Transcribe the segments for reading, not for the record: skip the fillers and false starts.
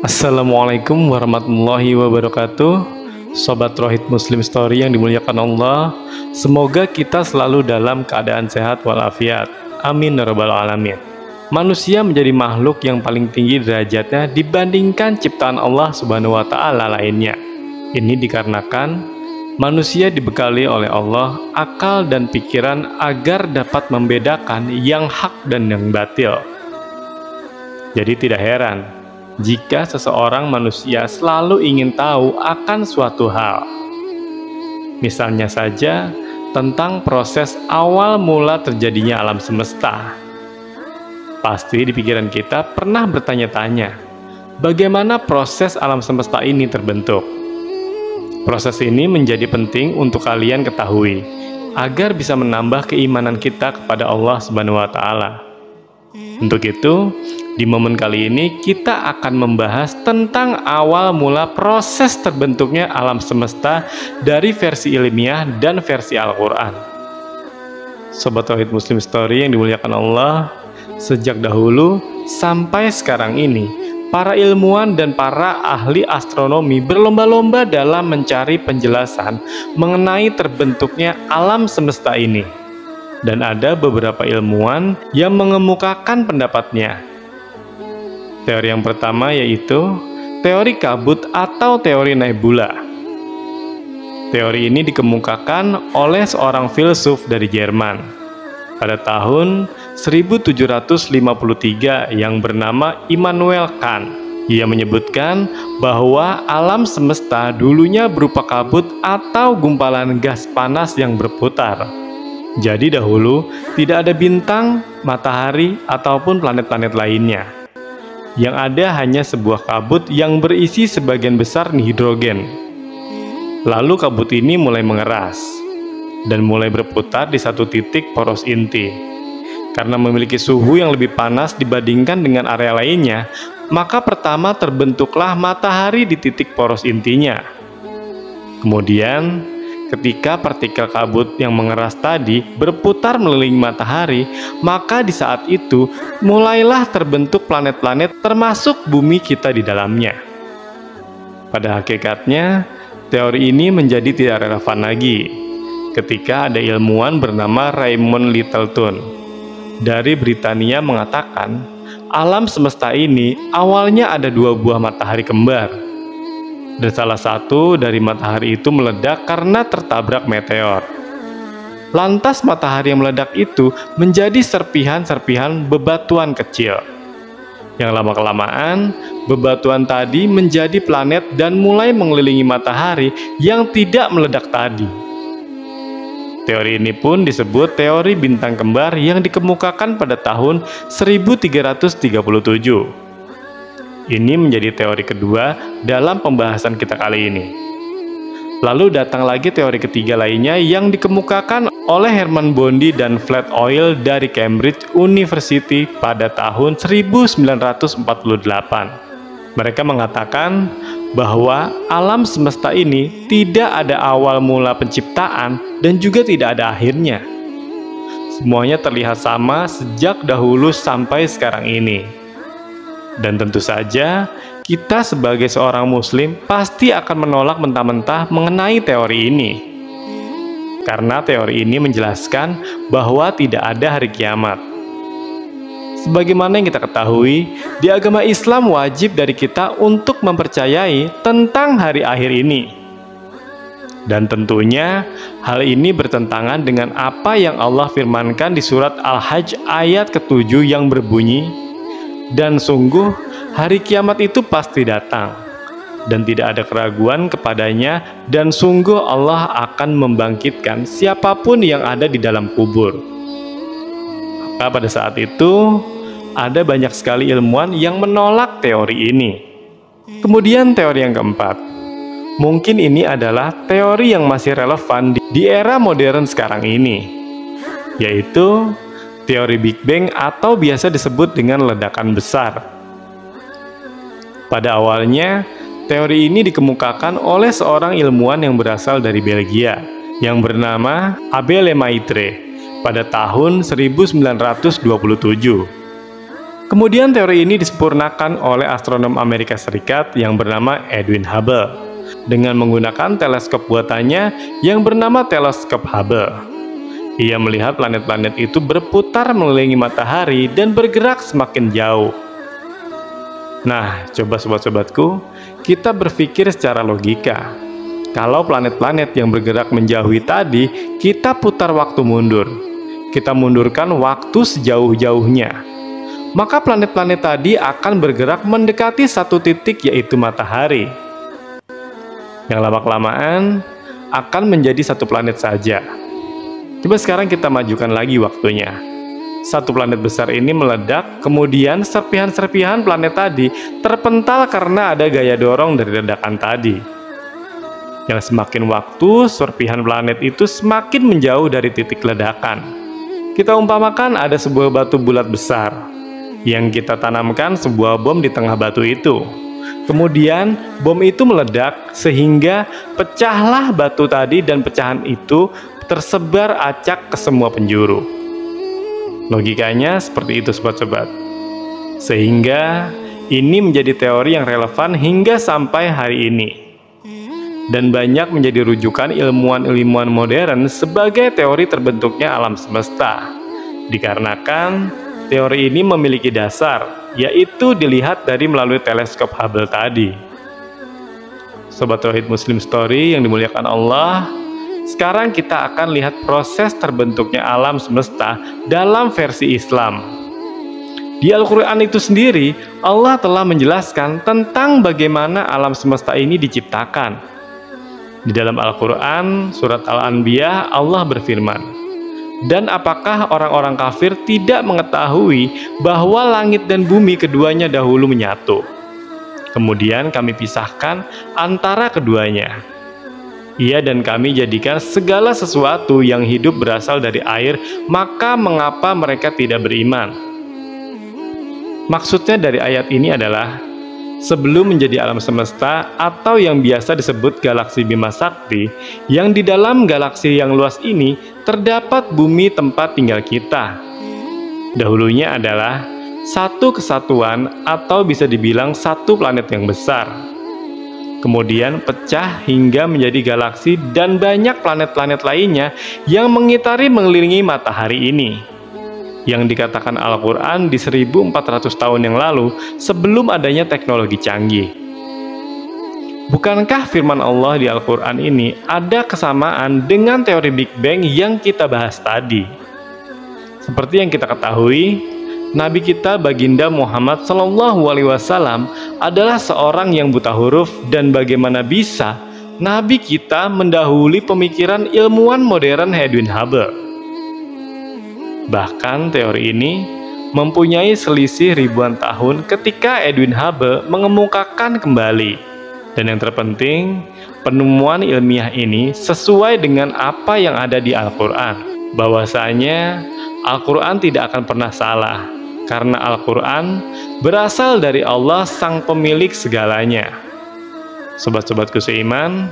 Assalamualaikum warahmatullahi wabarakatuh. Sobat Rohid Muslim Story yang dimuliakan Allah, semoga kita selalu dalam keadaan sehat walafiat. Amin ya rabbal alamin. Manusia menjadi makhluk yang paling tinggi derajatnya dibandingkan ciptaan Allah Subhanahu wa taala lainnya. Ini dikarenakan manusia dibekali oleh Allah akal dan pikiran agar dapat membedakan yang hak dan yang batil. Jadi tidak heran jika seseorang manusia selalu ingin tahu akan suatu hal. Misalnya saja tentang proses awal mula terjadinya alam semesta. Pasti di pikiran kita pernah bertanya-tanya, bagaimana proses alam semesta ini terbentuk? Proses ini menjadi penting untuk kalian ketahui, agar bisa menambah keimanan kita kepada Allah Subhanahu wa taala. Untuk itu, di momen kali ini kita akan membahas tentang awal mula proses terbentuknya alam semesta dari versi ilmiah dan versi Al-Quran. Sobat Tauhid Muslim Story yang dimuliakan Allah, sejak dahulu sampai sekarang ini, para ilmuwan dan para ahli astronomi berlomba-lomba dalam mencari penjelasan mengenai terbentuknya alam semesta ini. Dan ada beberapa ilmuwan yang mengemukakan pendapatnya. Teori yang pertama yaitu teori kabut atau teori nebula. Teori ini dikemukakan oleh seorang filsuf dari Jerman pada tahun 1753 yang bernama Immanuel Kant. Ia menyebutkan bahwa alam semesta dulunya berupa kabut atau gumpalan gas panas yang berputar. Jadi dahulu tidak ada bintang, matahari, ataupun planet-planet lainnya. Yang ada hanya sebuah kabut yang berisi sebagian besar hidrogen. Lalu kabut ini mulai mengeras dan mulai berputar di satu titik poros inti. Karena memiliki suhu yang lebih panas dibandingkan dengan area lainnya, maka pertama terbentuklah matahari di titik poros intinya. Kemudian ketika partikel kabut yang mengeras tadi berputar mengelilingi matahari, maka di saat itu mulailah terbentuk planet-planet termasuk bumi kita di dalamnya. Pada hakikatnya, teori ini menjadi tidak relevan lagi ketika ada ilmuwan bernama Raymond Littleton dari Britania mengatakan alam semesta ini awalnya ada dua buah matahari kembar. Dan salah satu dari matahari itu meledak karena tertabrak meteor. Lantas matahari yang meledak itu menjadi serpihan-serpihan bebatuan kecil. Yang lama-kelamaan, bebatuan tadi menjadi planet dan mulai mengelilingi matahari yang tidak meledak tadi. Teori ini pun disebut teori bintang kembar yang dikemukakan pada tahun 1337. Ini menjadi teori kedua dalam pembahasan kita kali ini. Lalu datang lagi teori ketiga lainnya yang dikemukakan oleh Hermann Bondi dan Flat Oil dari Cambridge University pada tahun 1948. Mereka mengatakan bahwa alam semesta ini tidak ada awal mula penciptaan dan juga tidak ada akhirnya. Semuanya terlihat sama sejak dahulu sampai sekarang ini. Dan tentu saja kita sebagai seorang muslim pasti akan menolak mentah-mentah mengenai teori ini. Karena teori ini menjelaskan bahwa tidak ada hari kiamat. Sebagaimana yang kita ketahui, di agama Islam wajib dari kita untuk mempercayai tentang hari akhir ini. Dan tentunya hal ini bertentangan dengan apa yang Allah firmankan di surat Al-Hajj ayat ke-7 yang berbunyi, dan sungguh hari kiamat itu pasti datang dan tidak ada keraguan kepadanya, dan sungguh Allah akan membangkitkan siapapun yang ada di dalam kubur. Maka pada saat itu ada banyak sekali ilmuwan yang menolak teori ini. Kemudian teori yang keempat, mungkin ini adalah teori yang masih relevan di era modern sekarang ini, yaitu teori Big Bang atau biasa disebut dengan ledakan besar. Pada awalnya, teori ini dikemukakan oleh seorang ilmuwan yang berasal dari Belgia yang bernama Abel Lemaitre pada tahun 1927. Kemudian teori ini disempurnakan oleh astronom Amerika Serikat yang bernama Edwin Hubble dengan menggunakan teleskop buatannya yang bernama teleskop Hubble. Ia melihat planet-planet itu berputar mengelilingi matahari dan bergerak semakin jauh. Nah, coba sobat-sobatku, kita berpikir secara logika. Kalau planet-planet yang bergerak menjauhi tadi, kita putar waktu mundur. Kita mundurkan waktu sejauh-jauhnya. Maka planet-planet tadi akan bergerak mendekati satu titik, yaitu matahari. Yang lama-kelamaan akan menjadi satu planet saja. Coba sekarang kita majukan lagi waktunya. Satu planet besar ini meledak, kemudian serpihan-serpihan planet tadi terpental karena ada gaya dorong dari ledakan tadi. Yang semakin waktu, serpihan planet itu semakin menjauh dari titik ledakan. Kita umpamakan ada sebuah batu bulat besar, yang kita tanamkan sebuah bom di tengah batu itu. Kemudian bom itu meledak sehingga pecahlah batu tadi dan pecahan itu tersebar acak ke semua penjuru. Logikanya seperti itu sobat-sobat. Sehingga ini menjadi teori yang relevan hingga sampai hari ini. Dan banyak menjadi rujukan ilmuwan-ilmuwan modern sebagai teori terbentuknya alam semesta. Dikarenakan teori ini memiliki dasar, yaitu dilihat dari melalui teleskop Hubble tadi. Sobat Tauhid Muslim Story yang dimuliakan Allah, sekarang kita akan lihat proses terbentuknya alam semesta dalam versi Islam. Di Al-Quran itu sendiri, Allah telah menjelaskan tentang bagaimana alam semesta ini diciptakan. Di dalam Al-Quran, surat Al-Anbiya, Allah berfirman, "Dan apakah orang-orang kafir tidak mengetahui bahwa langit dan bumi keduanya dahulu menyatu? Kemudian kami pisahkan antara keduanya. Ia dan kami jadikan segala sesuatu yang hidup berasal dari air, maka mengapa mereka tidak beriman?" Maksudnya dari ayat ini adalah, sebelum menjadi alam semesta atau yang biasa disebut galaksi Bima Sakti, yang di dalam galaksi yang luas ini terdapat bumi tempat tinggal kita. Dahulunya adalah satu kesatuan atau bisa dibilang satu planet yang besar. Kemudian pecah hingga menjadi galaksi dan banyak planet-planet lainnya yang mengelilingi matahari ini. Yang dikatakan Al-Quran di 1400 tahun yang lalu sebelum adanya teknologi canggih. Bukankah firman Allah di Al-Quran ini ada kesamaan dengan teori Big Bang yang kita bahas tadi? Seperti yang kita ketahui, Nabi kita Baginda Muhammad SAW adalah seorang yang buta huruf, dan bagaimana bisa Nabi kita mendahului pemikiran ilmuwan modern Edwin Hubble? Bahkan teori ini mempunyai selisih ribuan tahun ketika Edwin Hubble mengemukakan kembali. Dan yang terpenting, penemuan ilmiah ini sesuai dengan apa yang ada di Al-Quran. Bahwasanya Al-Quran tidak akan pernah salah, karena Al-Quran berasal dari Allah sang pemilik segalanya. Sobat-sobatku seiman,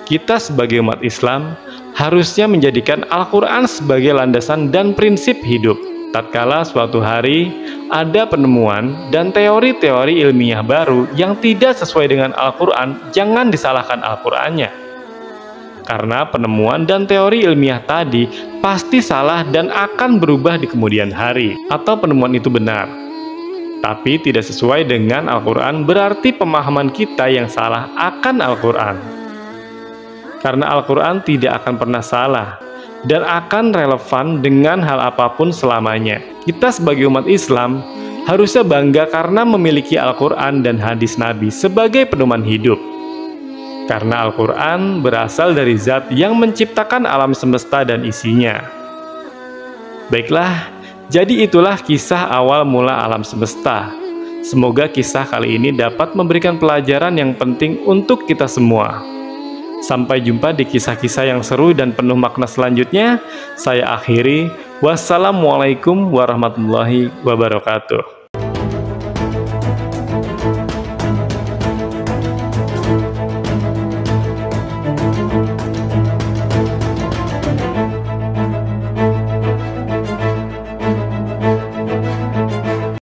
kita sebagai umat Islam harusnya menjadikan Al-Quran sebagai landasan dan prinsip hidup. Tatkala suatu hari ada penemuan dan teori-teori ilmiah baru yang tidak sesuai dengan Al-Quran, jangan disalahkan Al-Qurannya. Karena penemuan dan teori ilmiah tadi pasti salah dan akan berubah di kemudian hari. Atau penemuan itu benar, tapi tidak sesuai dengan Al-Quran, berarti pemahaman kita yang salah akan Al-Quran. Karena Al-Quran tidak akan pernah salah dan akan relevan dengan hal apapun selamanya. Kita sebagai umat Islam harusnya bangga karena memiliki Al-Quran dan hadis Nabi sebagai pedoman hidup. Karena Al-Quran berasal dari zat yang menciptakan alam semesta dan isinya. Baiklah, jadi itulah kisah awal mula alam semesta. Semoga kisah kali ini dapat memberikan pelajaran yang penting untuk kita semua. Sampai jumpa di kisah-kisah yang seru dan penuh makna selanjutnya. Saya akhiri. Wassalamualaikum warahmatullahi wabarakatuh.